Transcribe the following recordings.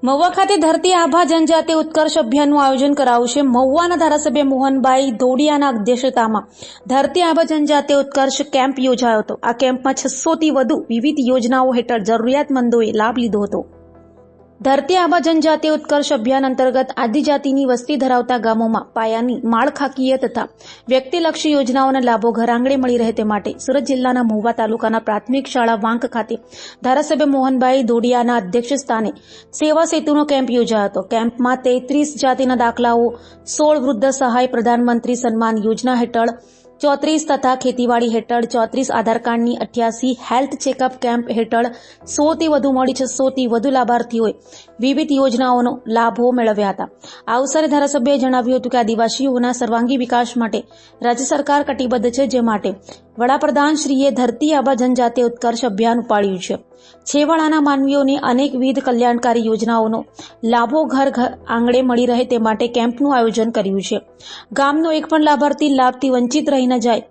મહુવા ખાતે ધરતી આભા જનજાતિ ઉત્કર્ષ અભિયાનનું આયોજન કરાયું છે। મહુવાના ધારાસભ્ય મોહનભાઈ ધોડિયાના અધ્યક્ષતામાં ધરતી આભા જનજાતિ ઉત્કર્ષ કેમ્પ યોજાયો હતો। આ કેમ્પમાં 600 થી વધુ વિવિધ યોજનાઓ હેઠળ જરૂરિયાતમંદોએ લાભ લીધો હતો। ધરતી આભા જનજાતિ ઉત્કર્ષ અભિયાન અંતર્ગત આદિજાતિની વસ્તી ધરાવતા ગામોમાં પાયાની માળખાકીય તથા વ્યક્તિલક્ષી યોજનાઓના લાભો ઘરઆંગણે મળી રહે તે માટે સુરત જિલ્લાના મહુવા તાલુકાના પ્રાથમિક શાળા વાંક ખાતે ધારાસભ્ય મોહનભાઈ ધોડિયાના અધ્યક્ષસ્થાને સેવા સેતુનો કેમ્પ યોજાયો હતો। કેમ્પમાં 33 જાતિના દાખલાઓ, 16 વૃદ્ધ સહાય પ્રધાનમંત્રી સન્માન યોજના હેઠળ 34 તથા ખેતીવાડી હેઠળ 34 આધાર કાર્ડની 88 હેલ્થ ચેકઅપ કેમ્પ હેઠળ 100 થી વધુ મળી 600 થી વધુ લાભાર્થીઓએ વિવિધ યોજનાઓનો લાભો મેળવ્યા હતા। આ અવસરે ધારાસભ્યએ જણાવ્યું હતું કે આદિવાસીઓના સર્વાંગી વિકાસ માટે રાજ્ય સરકાર કટિબદ્ધ છે, જે માટે વડાપ્રધાનશ્રીએ ધરતી આભા જનજાતિ ઉત્કર્ષ અભિયાન ઉપાડ્યું છે। છેવાડાના માનવીઓને અનેકવિધ કલ્યાણકારી યોજનાઓનો લાભો ઘર આંગણે મળી રહે તે માટે કેમ્પનું આયોજન કર્યું છે। ગામનો એક પણ લાભાર્થી લાભથી વંચિત રહી ન જાય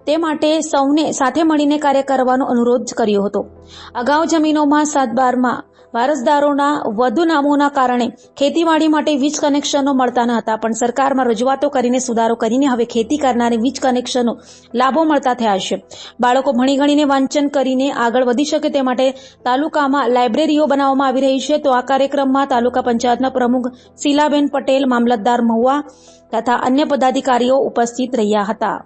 તે માટે સૌને સાથે મળીને કાર્ય કરવાનો અનુરોધ કર્યો હતો। અગાઉ જમીનોમાં 7/12માં વારસદારોના વધુ નામોના કારણે ખેતીવાડી માટે વીજ કનેક્શનો મળતા ન હતા, પણ સરકારમાં રજૂઆતો કરીને સુધારો કરીને હવે ખેતી કરનારે વીજ કનેક્શનો લાભો મળતા થયા છે। બાળકો ભણી ગણીને વાંચન કરીને આગળ વધી શકે તે માટે તાલુકામાં લાઇબ્રેરીઓ બનાવવામાં આવી રહી છે। તો આ કાર્યક્રમમાં તાલુકા પંચાયતના પ્રમુખ શીલાબેન પટેલ, મામલતદાર મહુવા તથા અન્ય પદાધિકારીઓ ઉપસ્થિત રહ્યા હતા।